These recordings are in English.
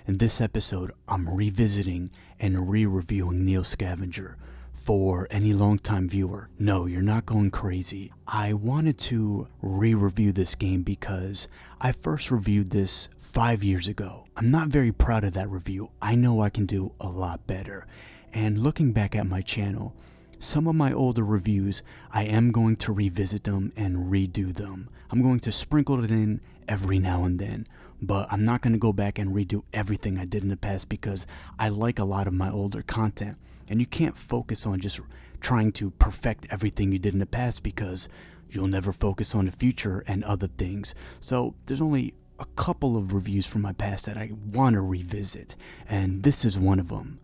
In this episode, I'm revisiting and re-reviewing Neo Scavenger. For any longtime viewer, no, you're not going crazy. I wanted to re-review this game because I first reviewed this 5 years ago. I'm not very proud of that review. I know I can do a lot better. And looking back at my channel, some of my older reviews, I am going to revisit them and redo them. I'm going to sprinkle it in every now and then, but I'm not going to go back and redo everything I did in the past because I like a lot of my older content. And you can't focus on just trying to perfect everything you did in the past because you'll never focus on the future and other things. So there's only a couple of reviews from my past that I want to revisit, and this is one of them.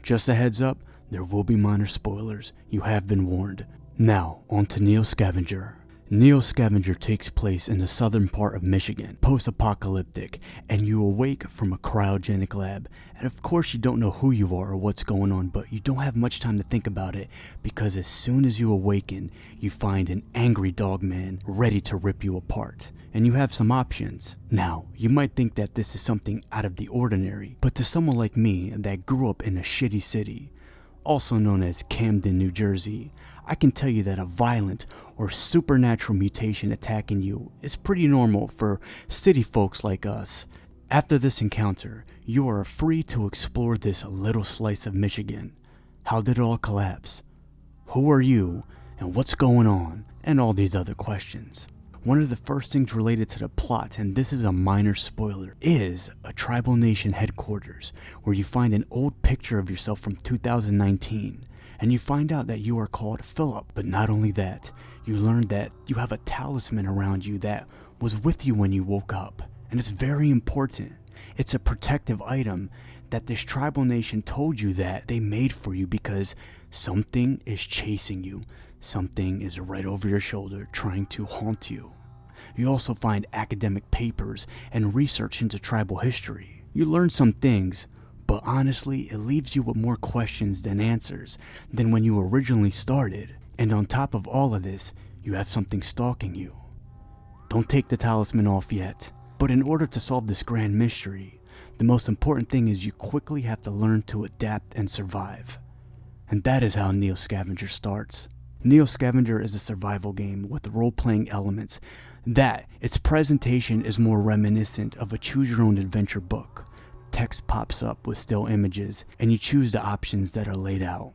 Just a heads up, there will be minor spoilers. You have been warned. Now, on to Neo Scavenger. Neo Scavenger takes place in the southern part of Michigan, post-apocalyptic, and you awake from a cryogenic lab. And of course you don't know who you are or what's going on, but you don't have much time to think about it because as soon as you awaken, you find an angry dog man ready to rip you apart. And you have some options. Now, you might think that this is something out of the ordinary, but to someone like me that grew up in a shitty city, also known as Camden, New Jersey, I can tell you that a violent or supernatural mutation attacking you is pretty normal for city folks like us. After this encounter, you are free to explore this little slice of Michigan. How did it all collapse? Who are you and what's going on? And all these other questions. One of the first things related to the plot, and this is a minor spoiler, is a tribal nation headquarters where you find an old picture of yourself from 2019. And you find out that you are called Philip. But not only that, you learn that you have a talisman around you that was with you when you woke up. And it's very important. It's a protective item that this tribal nation told you that they made for you because something is chasing you. Something is right over your shoulder trying to haunt you. You also find academic papers and research into tribal history. You learn some things, but honestly, it leaves you with more questions than answers than when you originally started. And on top of all of this, you have something stalking you. Don't take the talisman off yet, but in order to solve this grand mystery, the most important thing is you quickly have to learn to adapt and survive. And that is how Neo Scavenger starts. Neo Scavenger is a survival game with role-playing elements that its presentation is more reminiscent of a choose-your-own-adventure book. Text pops up with still images, and you choose the options that are laid out.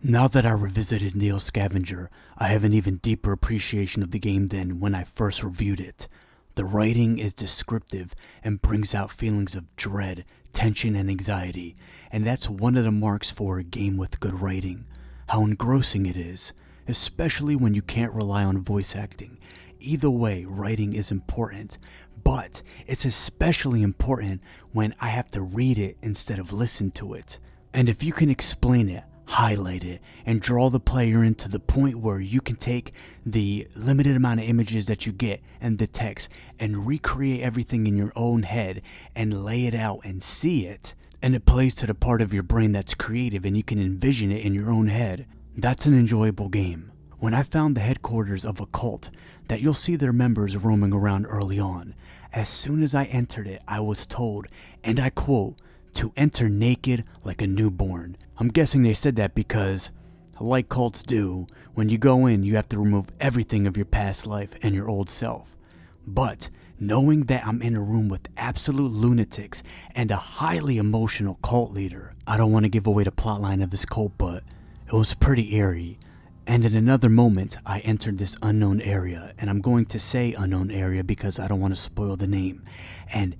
Now that I revisited Neo Scavenger, I have an even deeper appreciation of the game than when I first reviewed it. The writing is descriptive and brings out feelings of dread, tension, and anxiety, and that's one of the marks for a game with good writing. How engrossing it is, especially when you can't rely on voice acting. Either way, writing is important. But it's especially important when I have to read it instead of listen to it. And if you can explain it, highlight it, and draw the player into the point where you can take the limited amount of images that you get and the text and recreate everything in your own head and lay it out and see it, and it plays to the part of your brain that's creative and you can envision it in your own head, that's an enjoyable game. When I found the headquarters of a cult that you'll see their members roaming around early on, as soon as I entered it, I was told, and I quote, to enter naked like a newborn. I'm guessing they said that because, like cults do, when you go in, you have to remove everything of your past life and your old self. But knowing that I'm in a room with absolute lunatics and a highly emotional cult leader, I don't want to give away the plotline of this cult, but it was pretty eerie. And in another moment, I entered this unknown area, and I'm going to say unknown area because I don't want to spoil the name. And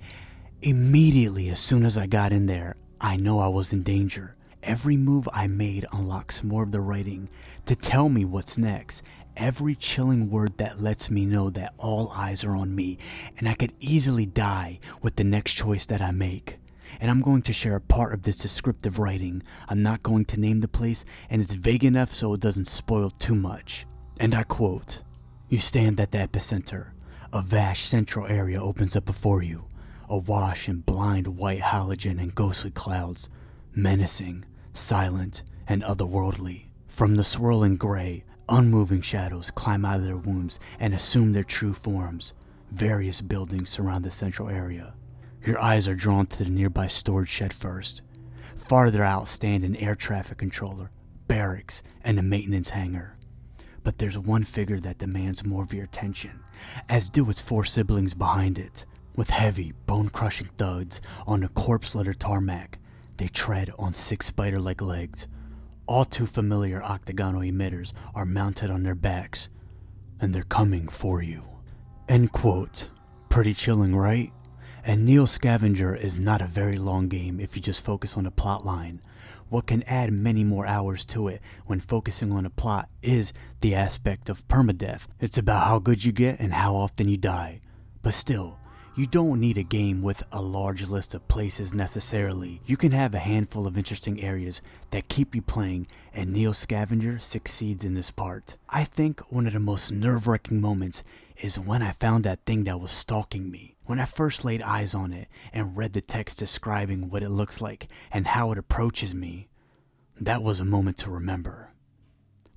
immediately, as soon as I got in there, I know I was in danger. Every move I made unlocks more of the writing to tell me what's next. Every chilling word that lets me know that all eyes are on me, and I could easily die with the next choice that I make. And I'm going to share a part of this descriptive writing. I'm not going to name the place, and it's vague enough so it doesn't spoil too much. And I quote, "You stand at the epicenter. A vast central area opens up before you, awash in blind white halogen and ghostly clouds, menacing, silent, and otherworldly. From the swirling gray, unmoving shadows climb out of their wombs and assume their true forms. Various buildings surround the central area. Your eyes are drawn to the nearby storage shed first. Farther out stand an air traffic controller, barracks, and a maintenance hangar. But there's one figure that demands more of your attention, as do its 4 siblings behind it. With heavy, bone-crushing thuds on a corpse-littered tarmac, they tread on 6 spider-like legs. All too familiar octagonal emitters are mounted on their backs, and they're coming for you. End quote. Pretty chilling, right? And Neo Scavenger is not a very long game if you just focus on the plot line. What can add many more hours to it when focusing on a plot is the aspect of permadeath. It's about how good you get and how often you die. But still, you don't need a game with a large list of places necessarily. You can have a handful of interesting areas that keep you playing, and Neo Scavenger succeeds in this part. I think one of the most nerve-wracking moments is when I found that thing that was stalking me. When I first laid eyes on it and read the text describing what it looks like and how it approaches me, that was a moment to remember.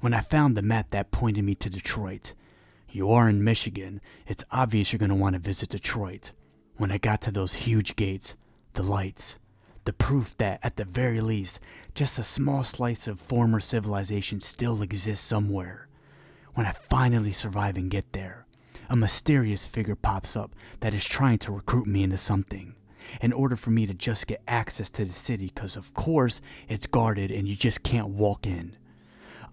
When I found the map that pointed me to Detroit, you are in Michigan, it's obvious you're going to want to visit Detroit. When I got to those huge gates, the lights, the proof that at the very least, just a small slice of former civilization still exists somewhere. When I finally survive and get there, a mysterious figure pops up that is trying to recruit me into something in order for me to just get access to the city, because of course it's guarded and you just can't walk in.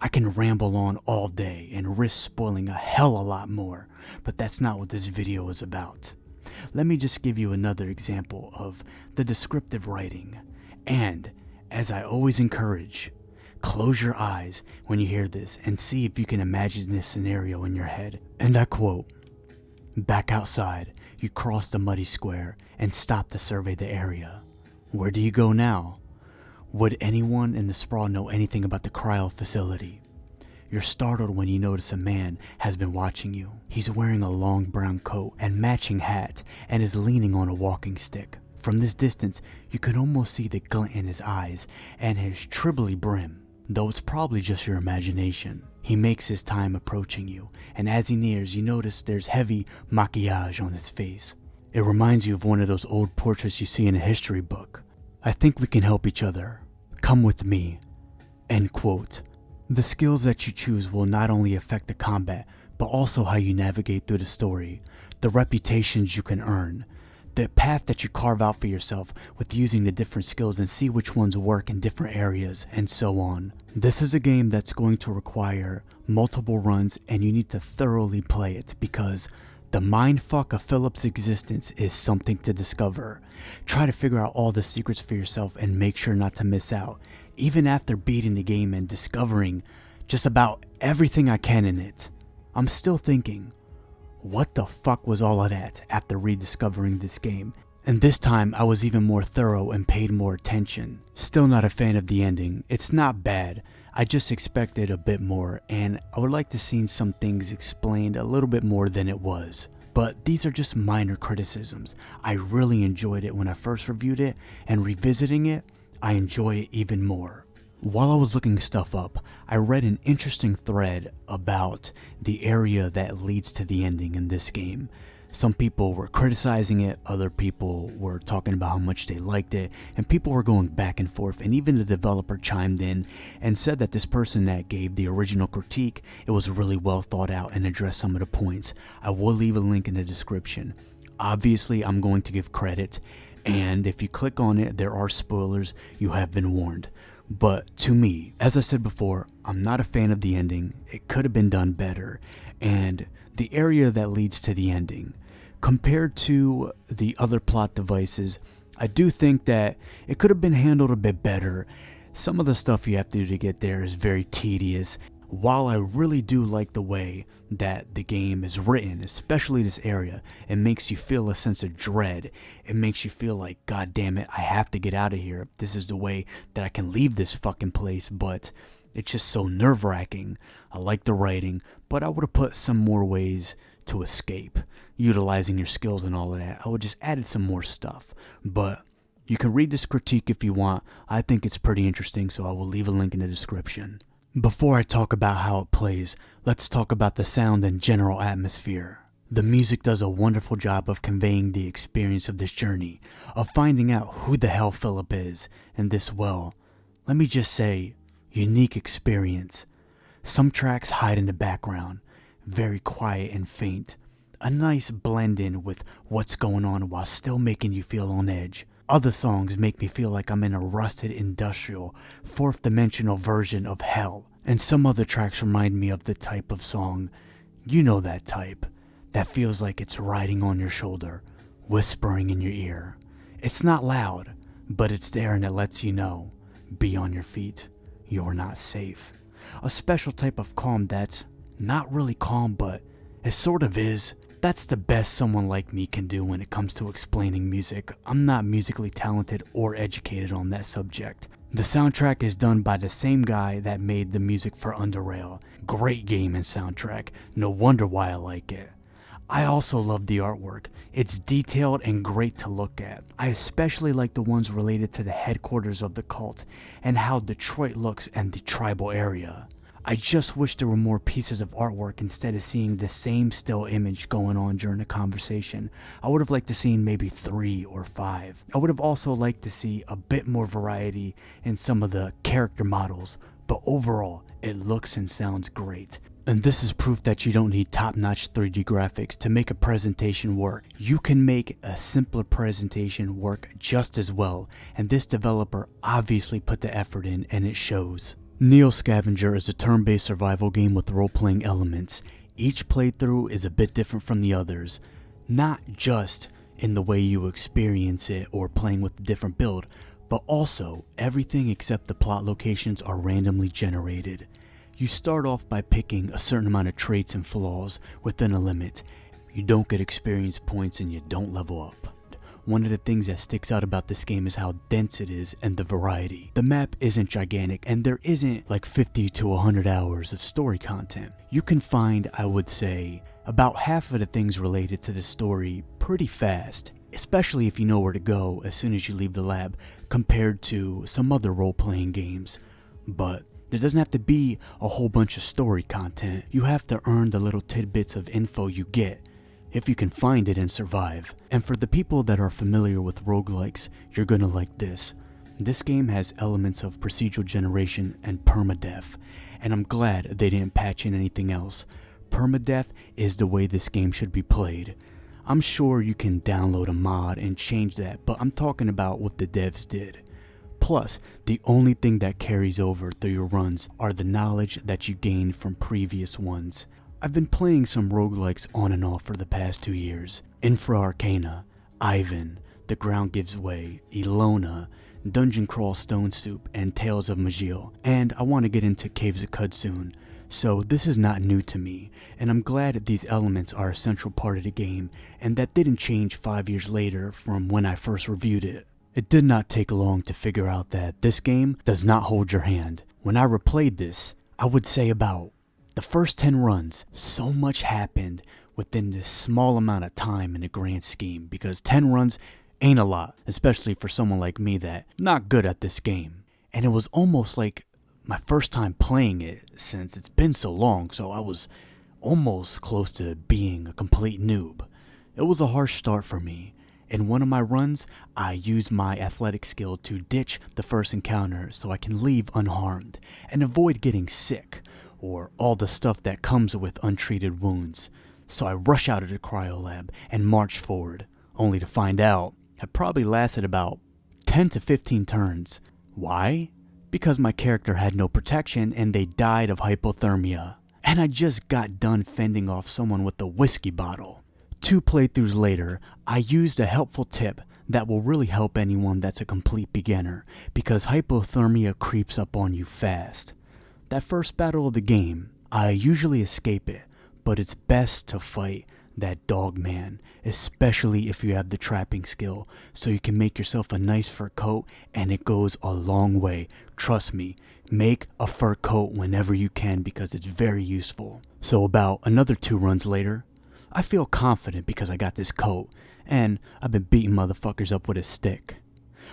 I can ramble on all day and risk spoiling a hell of a lot more, but that's not what this video is about. Let me just give you another example of the descriptive writing, and as I always encourage, close your eyes when you hear this and see if you can imagine this scenario in your head. And I quote, "Back outside, you cross the muddy square and stop to survey the area. Where do you go now? Would anyone in the sprawl know anything about the cryo facility? You're startled when you notice a man has been watching you. He's wearing a long brown coat and matching hat and is leaning on a walking stick. From this distance, you can almost see the glint in his eyes and his tribly brim, though it's probably just your imagination. He makes his time approaching you, and as he nears, you notice there's heavy maquillage on his face. It reminds you of one of those old portraits you see in a history book. I think we can help each other. Come with me." End quote. The skills that you choose will not only affect the combat, but also how you navigate through the story, the reputations you can earn, the path that you carve out for yourself with using the different skills and see which ones work in different areas, and so on. This is a game that's going to require multiple runs, and you need to thoroughly play it because the mindfuck of Philip's existence is something to discover. Try to figure out all the secrets for yourself and make sure not to miss out, even after beating the game and discovering just about everything I can in it. I'm still thinking, what the fuck was all of that after rediscovering this game? And this time I was even more thorough and paid more attention. Still not a fan of the ending. It's not bad. I just expected a bit more, and I would like to see some things explained a little bit more than it was. But these are just minor criticisms. I really enjoyed it when I first reviewed it, and revisiting it, I enjoy it even more. While I was looking stuff up, I read an interesting thread about the area that leads to the ending in this game. Some people were criticizing it, other people were talking about how much they liked it, and people were going back and forth, and even the developer chimed in and said that this person that gave the original critique, it was really well thought out and addressed some of the points. I will leave a link in the description. Obviously, I'm going to give credit, and if you click on it, there are spoilers. You have been warned. But to me, as I said before, I'm not a fan of the ending. It could have been done better. And the area that leads to the ending, compared to the other plot devices, I do think that it could have been handled a bit better. Some of the stuff you have to do to get there is very tedious. While I really do like the way that the game is written, especially this area, it makes you feel a sense of dread. It makes you feel like, God damn it, I have to get out of here. This is the way that I can leave this fucking place, but it's just so nerve-wracking. I like the writing, but I would have put some more ways to escape, utilizing your skills and all of that. I would just added some more stuff, but you can read this critique if you want. I think it's pretty interesting, so I will leave a link in the description. Before I talk about how it plays, let's talk about the sound and general atmosphere. The music does a wonderful job of conveying the experience of this journey, of finding out who the hell Philip is, and this, well, let me just say, unique experience. Some tracks hide in the background, very quiet and faint, a nice blend in with what's going on while still making you feel on edge. Other songs make me feel like I'm in a rusted industrial, fourth dimensional version of hell, and some other tracks remind me of the type of song, you know that type, that feels like it's riding on your shoulder, whispering in your ear. It's not loud, but it's there and it lets you know, be on your feet, you're not safe. A special type of calm that's not really calm, but it sort of is. That's the best someone like me can do when it comes to explaining music. I'm not musically talented or educated on that subject. The soundtrack is done by the same guy that made the music for Underrail. Great game and soundtrack, no wonder why I like it. I also love the artwork. It's detailed and great to look at. I especially like the ones related to the headquarters of the cult and how Detroit looks and the tribal area. I just wish there were more pieces of artwork instead of seeing the same still image going on during the conversation. I would have liked to seen maybe 3 or 5. I would have also liked to see a bit more variety in some of the character models, but overall, it looks and sounds great. And this is proof that you don't need top-notch 3D graphics to make a presentation work. You can make a simpler presentation work just as well, and this developer obviously put the effort in and it shows. Neo Scavenger is a turn-based survival game with role-playing elements. Each playthrough is a bit different from the others, not just in the way you experience it or playing with a different build, but also everything except the plot locations are randomly generated. You start off by picking a certain amount of traits and flaws within a limit. You don't get experience points and you don't level up. One of the things that sticks out about this game is how dense it is and the variety. The map isn't gigantic and there isn't like 50 to 100 hours of story content. You can find, I would say, about half of the things related to the story pretty fast, especially if you know where to go as soon as you leave the lab compared to some other role-playing games. But there doesn't have to be a whole bunch of story content. You have to earn the little tidbits of info you get, if you can find it and survive. And for the people that are familiar with roguelikes, you're gonna like this. This game has elements of procedural generation and permadeath, and I'm glad they didn't patch in anything else. Permadeath is the way this game should be played. I'm sure you can download a mod and change that, but I'm talking about what the devs did. Plus, the only thing that carries over through your runs are the knowledge that you gain from previous ones. I've been playing some roguelikes on and off for the past 2 years. Infra Arcana, Ivan, The Ground Gives Way, Ilona, Dungeon Crawl Stone Soup, and Tales of Majil. And I want to get into Caves of Cud soon. So this is not new to me, and I'm glad these elements are a central part of the game, and that didn't change 5 years later from when I first reviewed it. It did not take long to figure out that this game does not hold your hand. When I replayed this, I would say about the first 10 runs, so much happened within this small amount of time in the grand scheme, because 10 runs ain't a lot, especially for someone like me that not good at this game. And it was almost like my first time playing it since it's been so long, so I was almost close to being a complete noob. It was a harsh start for me. In one of my runs, I used my athletic skill to ditch the first encounter so I can leave unharmed and avoid getting sick, or all the stuff that comes with untreated wounds. So I rush out of the cryo lab and march forward, only to find out I probably lasted about 10 to 15 turns. Why? Because my character had no protection and they died of hypothermia. And I just got done fending off someone with a whiskey bottle. 2 playthroughs later, I used a helpful tip that will really help anyone that's a complete beginner, because hypothermia creeps up on you fast. That first battle of the game, I usually escape it, but it's best to fight that dog man, especially if you have the trapping skill, so you can make yourself a nice fur coat and it goes a long way. Trust me, make a fur coat whenever you can because it's very useful. So about another 2 runs later, I feel confident because I got this coat, and I've been beating motherfuckers up with a stick.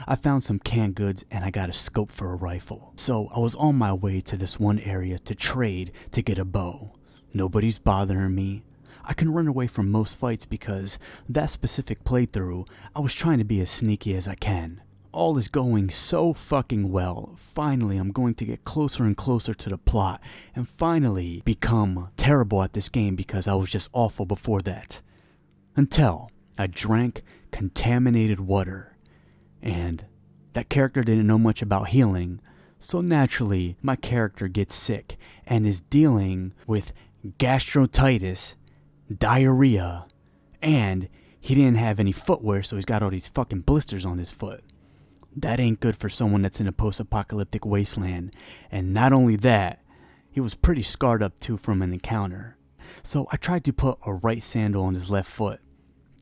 I found some canned goods and I got a scope for a rifle. So I was on my way to this one area to trade to get a bow. Nobody's bothering me. I can run away from most fights because that specific playthrough, I was trying to be as sneaky as I can. All is going so fucking well. Finally, I'm going to get closer and closer to the plot and finally become terrible at this game because I was just awful before that. Until I drank contaminated water. And that character didn't know much about healing, so naturally my character gets sick and is dealing with gastroenteritis, diarrhea, and he didn't have any footwear, so he's got all these fucking blisters on his foot. That ain't good for someone that's in a post-apocalyptic wasteland. And not only that, he was pretty scarred up too from an encounter. So I tried to put a right sandal on his left foot.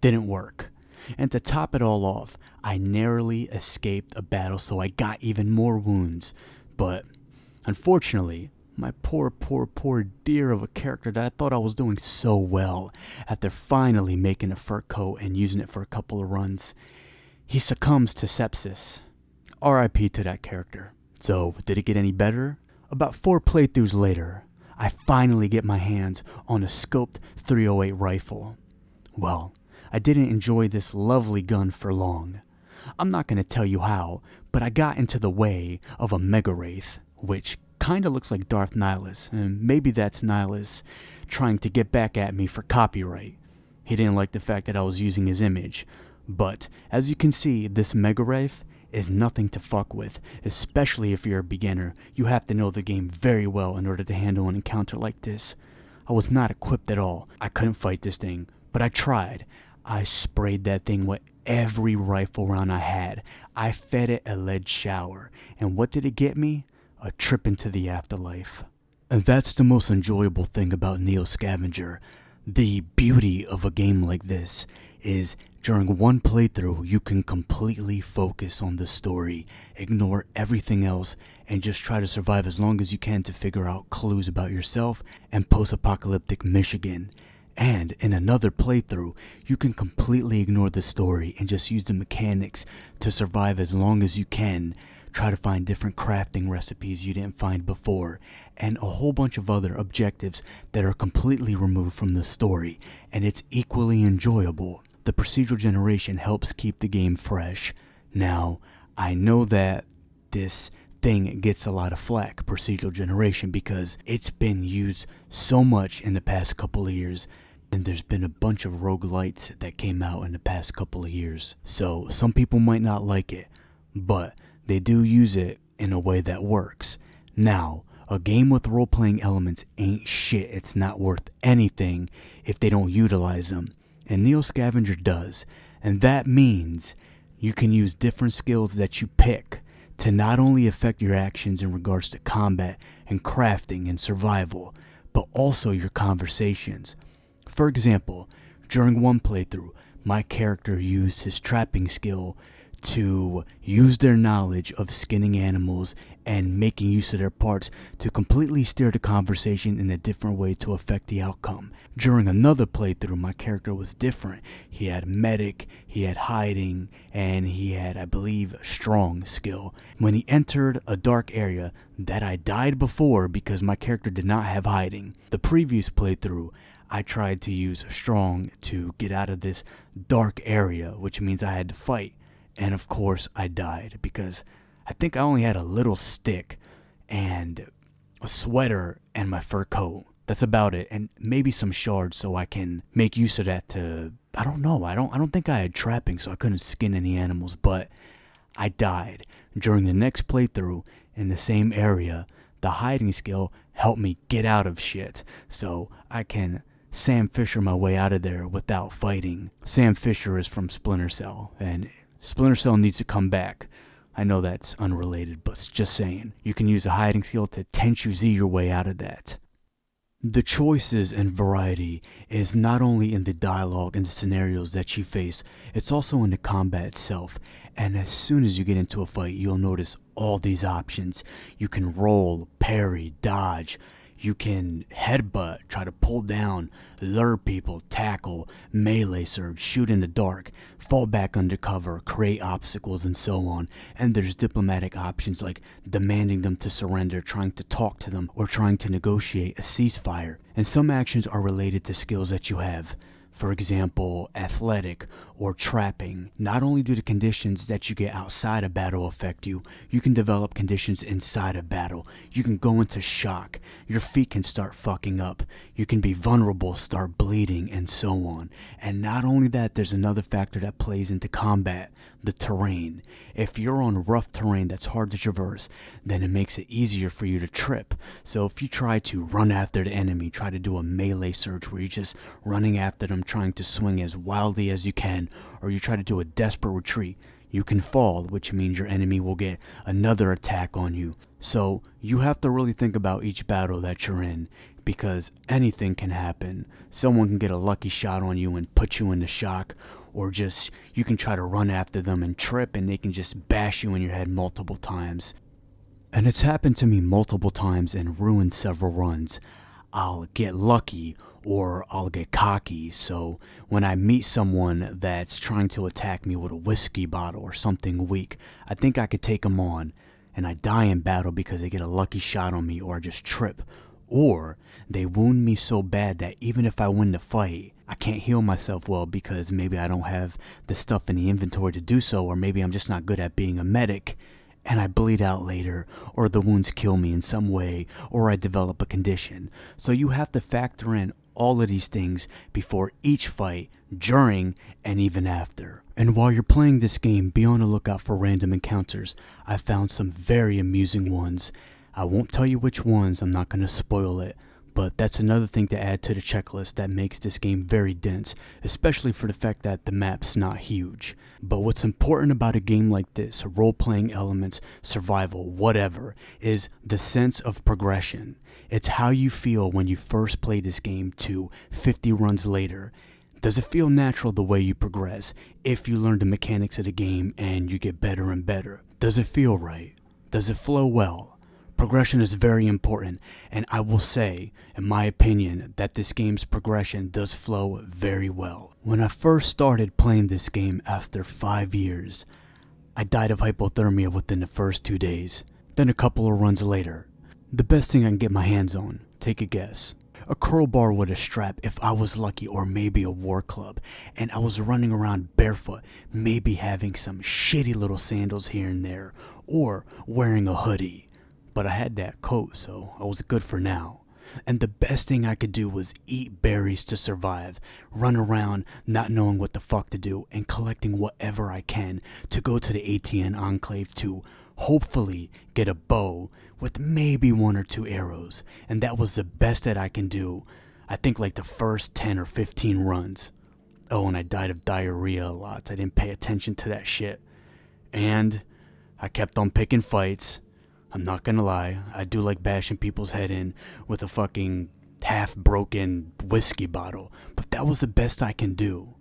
Didn't work. And to top it all off, I narrowly escaped a battle, so I got even more wounds. But unfortunately, my poor dear of a character that I thought I was doing so well after finally making a fur coat and using it for a couple of runs, he succumbs to sepsis. RIP to that character. So, did it get any better? About 4 playthroughs later, I finally get my hands on a scoped 308 rifle. Well, I didn't enjoy this lovely gun for long. I'm not going to tell you how, but I got into the way of a Mega Wraith, which kinda looks like Darth Nihilus, and maybe that's Nihilus trying to get back at me for copyright. He didn't like the fact that I was using his image. But, as you can see, this Mega Wraith is nothing to fuck with, especially if you're a beginner. You have to know the game very well in order to handle an encounter like this. I was not equipped at all. I couldn't fight this thing, but I tried. I sprayed that thing with every rifle round I had. I fed it a lead shower, and what did it get me? A trip into the afterlife. And that's the most enjoyable thing about Neo Scavenger. The beauty of a game like this is during one playthrough you can completely focus on the story, ignore everything else, and just try to survive as long as you can to figure out clues about yourself and post-apocalyptic Michigan. And in another playthrough, you can completely ignore the story and just use the mechanics to survive as long as you can. Try to find different crafting recipes you didn't find before, and a whole bunch of other objectives that are completely removed from the story, and it's equally enjoyable. The procedural generation helps keep the game fresh. Now, I know that this thing gets a lot of flack, procedural generation, because it's been used so much in the past couple of years, and there's been a bunch of roguelites that came out in the past couple of years. So some people might not like it, but they do use it in a way that works. Now, a game with role-playing elements ain't shit. It's not worth anything if they don't utilize them. And Neo Scavenger does. And that means you can use different skills that you pick to not only affect your actions in regards to combat and crafting and survival, but also your conversations. For example, during one playthrough, my character used his trapping skill to use their knowledge of skinning animals and making use of their parts to completely steer the conversation in a different way to affect the outcome. During another playthrough, my character was different. He had medic, he had hiding, and he had, I believe, strong skill. When he entered a dark area that I died before because my character did not have hiding. The previous playthrough, I tried to use strong to get out of this dark area, which means I had to fight. And of course I died because I think I only had a little stick and a sweater and my fur coat. That's about it, and maybe some shards so I can make use of that to, I don't know, I don't think I had trapping, so I couldn't skin any animals, but I died. During the next playthrough in the same area, the hiding skill helped me get out of shit, so I can Sam Fisher my way out of there without fighting. Sam Fisher is from Splinter Cell, and Splinter Cell needs to come back. I know that's unrelated, but just saying. You can use a hiding skill to Tenchu Z your way out of that. The choices and variety is not only in the dialogue and the scenarios that you face, it's also in the combat itself. And as soon as you get into a fight, you'll notice all these options. You can roll, parry, dodge. You can headbutt, try to pull down, lure people, tackle, melee surge, shoot in the dark, fall back under cover, create obstacles, and so on. And there's diplomatic options like demanding them to surrender, trying to talk to them, or trying to negotiate a ceasefire. And some actions are related to skills that you have. For example, athletic or trapping. Not only do the conditions that you get outside of battle affect you, you can develop conditions inside of battle. You can go into shock. Your feet can start fucking up. You can be vulnerable, start bleeding, and so on. And not only that, there's another factor that plays into combat, the terrain. If you're on rough terrain that's hard to traverse, then it makes it easier for you to trip. So if you try to run after the enemy, try to do a melee surge where you're just running after them, trying to swing as wildly as you can, or you try to do a desperate retreat, you can fall, which means your enemy will get another attack on you. So you have to really think about each battle that you're in, because anything can happen. Someone can get a lucky shot on you and put you into shock, or just you can try to run after them and trip and they can just bash you in your head multiple times. And it's happened to me multiple times and ruined several runs. I'll get lucky or I'll get cocky, so when I meet someone that's trying to attack me with a whiskey bottle or something weak, I think I could take them on, and I die in battle because they get a lucky shot on me, or I just trip, or they wound me so bad that even if I win the fight, I can't heal myself well because maybe I don't have the stuff in the inventory to do so, or maybe I'm just not good at being a medic, and I bleed out later, or the wounds kill me in some way, or I develop a condition. So you have to factor in all of these things before each fight, during, and even after. And while you're playing this game, be on the lookout for random encounters. I found some very amusing ones. I won't tell you which ones, I'm not going to spoil it, but that's another thing to add to the checklist that makes this game very dense, especially for the fact that the map's not huge. But what's important about a game like this, role-playing elements, survival, whatever, is the sense of progression. It's how you feel when you first play this game to 50 runs later. Does it feel natural the way you progress? If you learn the mechanics of the game and you get better and better. Does it feel right? Does it flow well? Progression is very important, and I will say, in my opinion, that this game's progression does flow very well. When I first started playing this game after 5 years, I died of hypothermia within the first 2 days. Then a couple of runs later, the best thing I can get my hands on, take a guess. A crowbar with a strap if I was lucky, or maybe a war club, and I was running around barefoot, maybe having some shitty little sandals here and there, or wearing a hoodie. But I had that coat, so I was good for now. And the best thing I could do was eat berries to survive, run around not knowing what the fuck to do, and collecting whatever I can to go to the ATN Enclave to hopefully get a bow with maybe 1 or 2 arrows. And that was the best that I can do, I think like the first 10 or 15 runs. Oh, and I died of diarrhea a lot. I didn't pay attention to that shit. And I kept on picking fights. I'm not gonna lie, I do like bashing people's head in with a fucking half-broken whiskey bottle, but that was the best I can do.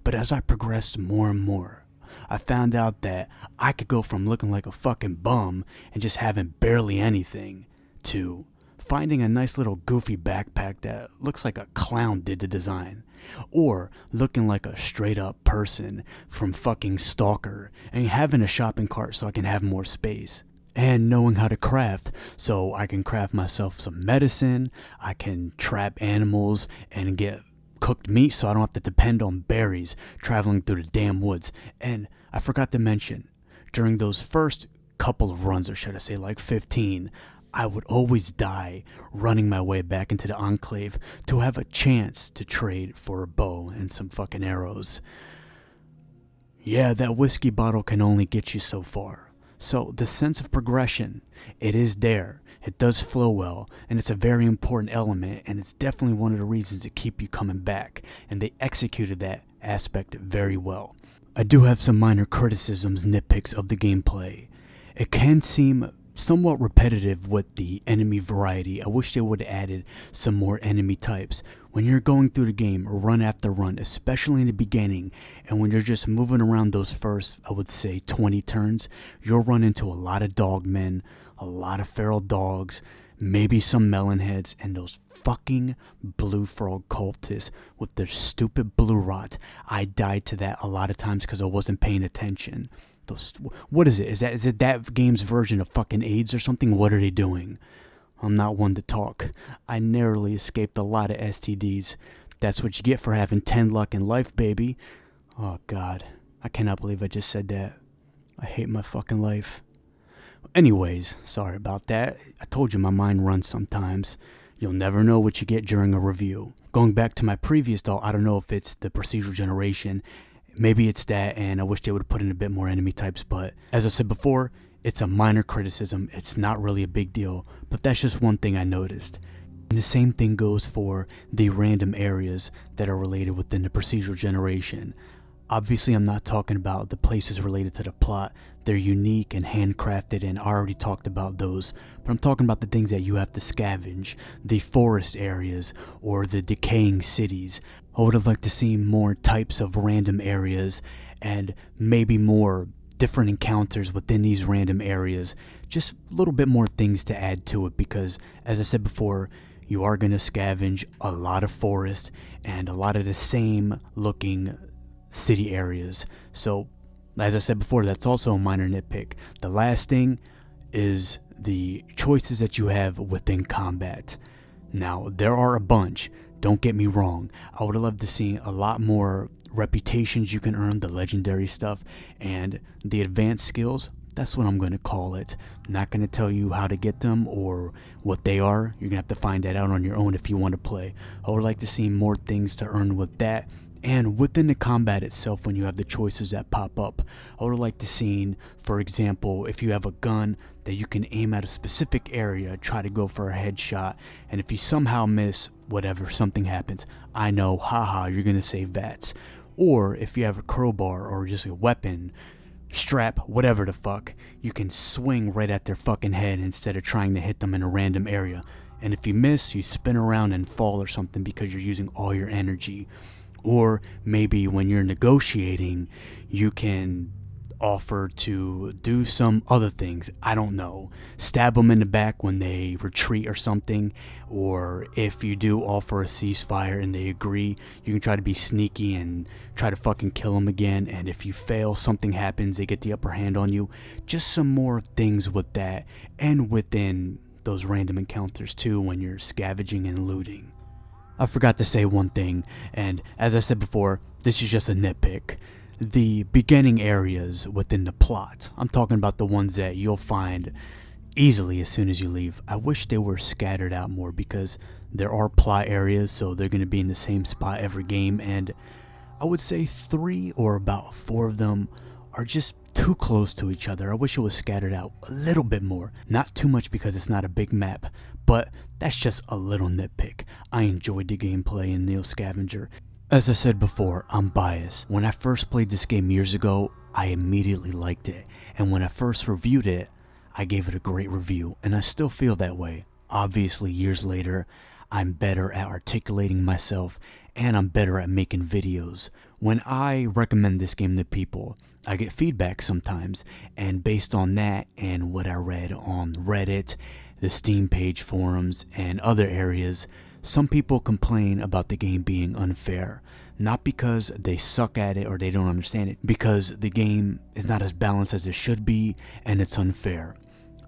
But as I progressed more and more, I found out that I could go from looking like a fucking bum and just having barely anything to finding a nice little goofy backpack that looks like a clown did the design, or looking like a straight up person from fucking Stalker and having a shopping cart so I can have more space. And knowing how to craft, so I can craft myself some medicine, I can trap animals and get cooked meat so I don't have to depend on berries traveling through the damn woods. And I forgot to mention, during those first couple of runs, or should I say like 15, I would always die running my way back into the Enclave to have a chance to trade for a bow and some fucking arrows. Yeah, that whiskey bottle can only get you so far. So the sense of progression, it is there, it does flow well, and it's a very important element, and it's definitely one of the reasons to keep you coming back, and they executed that aspect very well. I do have some minor criticisms, nitpicks of the gameplay. It can seem somewhat repetitive with the enemy variety. I wish they would have added some more enemy types. When you're going through the game, run after run, especially in the beginning, and when you're just moving around those first, I would say 20 turns, you'll run into a lot of dogmen, a lot of feral dogs, maybe some melonheads, and those fucking blue frog cultists with their stupid blue rot. I died to that a lot of times because I wasn't paying attention. What is it? Is it that game's version of fucking AIDS or something? What are they doing? I'm not one to talk. I narrowly escaped a lot of STDs. That's what you get for having 10 luck in life, baby. Oh God, I cannot believe I just said that. I hate my fucking life. Anyways, sorry about that. I told you my mind runs sometimes. You'll never know what you get during a review. Going back to my previous thought, I don't know if it's the procedural generation. Maybe it's that, and I wish they would have put in a bit more enemy types, but as I said before, it's a minor criticism. It's not really a big deal, but that's just one thing I noticed. And the same thing goes for the random areas that are related within the procedural generation. Obviously, I'm not talking about the places related to the plot. They're unique and handcrafted, and I already talked about those. But I'm talking about the things that you have to scavenge, the forest areas, or the decaying cities. I would have liked to see more types of random areas, and maybe more different encounters within these random areas. Just a little bit more things to add to it, because, as I said before, you are going to scavenge a lot of forest and a lot of the same looking city areas. So, as I said before, that's also a minor nitpick. The last thing is the choices that you have within combat. Now, there are a bunch. Don't get me wrong. I would have loved to see a lot more reputations you can earn, the legendary stuff, and the advanced skills. That's what I'm going to call it. I'm not going to tell you how to get them or what they are. You're going to have to find that out on your own if you want to play. I would like to see more things to earn with that. And within the combat itself, when you have the choices that pop up, I would like to see, for example, if you have a gun that you can aim at a specific area, try to go for a headshot, and if you somehow miss, whatever, something happens, I know, haha, you're going to say VATS. Or if you have a crowbar or just a weapon, strap, whatever the fuck, you can swing right at their fucking head instead of trying to hit them in a random area. And if you miss, you spin around and fall or something because you're using all your energy. Or maybe when you're negotiating, you can offer to do some other things. I don't know. Stab them in the back when they retreat or something. Or if you do offer a ceasefire and they agree, you can try to be sneaky and try to fucking kill them again. And if you fail, something happens, they get the upper hand on you. Just some more things with that. And within those random encounters too, when you're scavenging and looting. I forgot to say one thing, and as I said before, this is just a nitpick. The beginning areas within the plot, I'm talking about the ones that you'll find easily as soon as you leave. I wish they were scattered out more because there are plot areas, so they're going to be in the same spot every game, and I would say 3 or about 4 of them are just too close to each other. I wish it was scattered out a little bit more. Not too much because it's not a big map, but that's just a little nitpick. I enjoyed the gameplay in Neo Scavenger. As I said before, I'm biased. When I first played this game years ago, I immediately liked it. And when I first reviewed it, I gave it a great review. And I still feel that way. Obviously, years later, I'm better at articulating myself and I'm better at making videos. When I recommend this game to people, I get feedback sometimes, and based on that and what I read on Reddit, the Steam page forums, and other areas, some people complain about the game being unfair. Not because they suck at it or they don't understand it, because the game is not as balanced as it should be and it's unfair.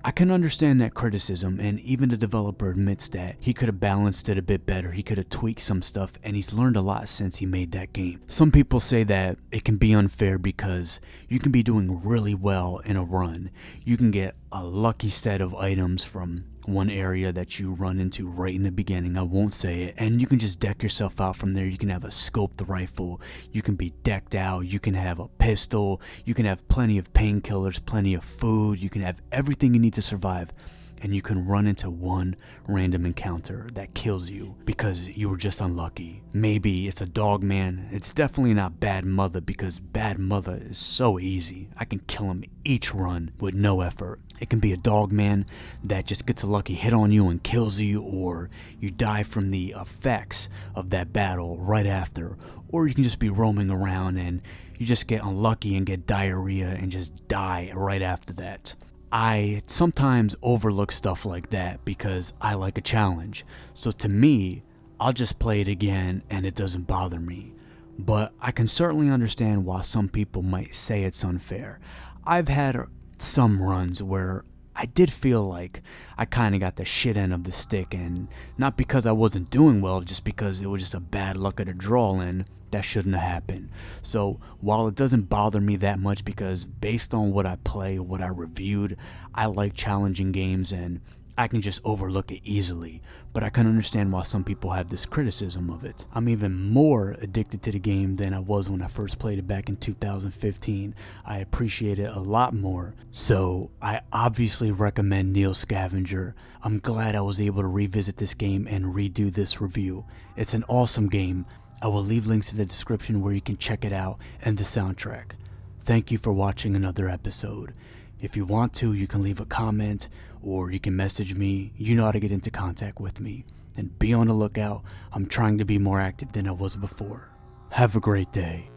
I can understand that criticism, and even the developer admits that he could have balanced it a bit better, he could have tweaked some stuff, and he's learned a lot since he made that game. Some people say that it can be unfair because you can be doing really well in a run. You can get a lucky set of items from one area that you run into right in the beginning, I won't say it, and you can just deck yourself out from there. You can have a scoped rifle, you can be decked out, you can have a pistol, you can have plenty of painkillers, plenty of food, you can have everything you need to survive, and you can run into one random encounter that kills you because you were just unlucky. Maybe it's a dog man. It's definitely not Bad Mother because Bad Mother is so easy. I can kill him each run with no effort. It can be a dog man that just gets a lucky hit on you and kills you, or you die from the effects of that battle right after, or you can just be roaming around and you just get unlucky and get diarrhea and just die right after that. I sometimes overlook stuff like that because I like a challenge. So to me, I'll just play it again and it doesn't bother me. But I can certainly understand why some people might say it's unfair. I've had some runs where I did feel like I kind of got the shit end of the stick, and not because I wasn't doing well, just because it was just a bad luck of the draw, and that shouldn't have happened. So while it doesn't bother me that much, because based on what I play, what I reviewed, I like challenging games and I can just overlook it easily, but I can understand why some people have this criticism of it. I'm even more addicted to the game than I was when I first played it back in 2015. I appreciate it a lot more, so I obviously recommend Neo Scavenger. I'm glad I was able to revisit this game and redo this review. It's an awesome game. I will leave links in the description where you can check it out and the soundtrack. Thank you for watching another episode. If you want to, you can leave a comment or you can message me. You know how to get into contact with me. And be on the lookout. I'm trying to be more active than I was before. Have a great day.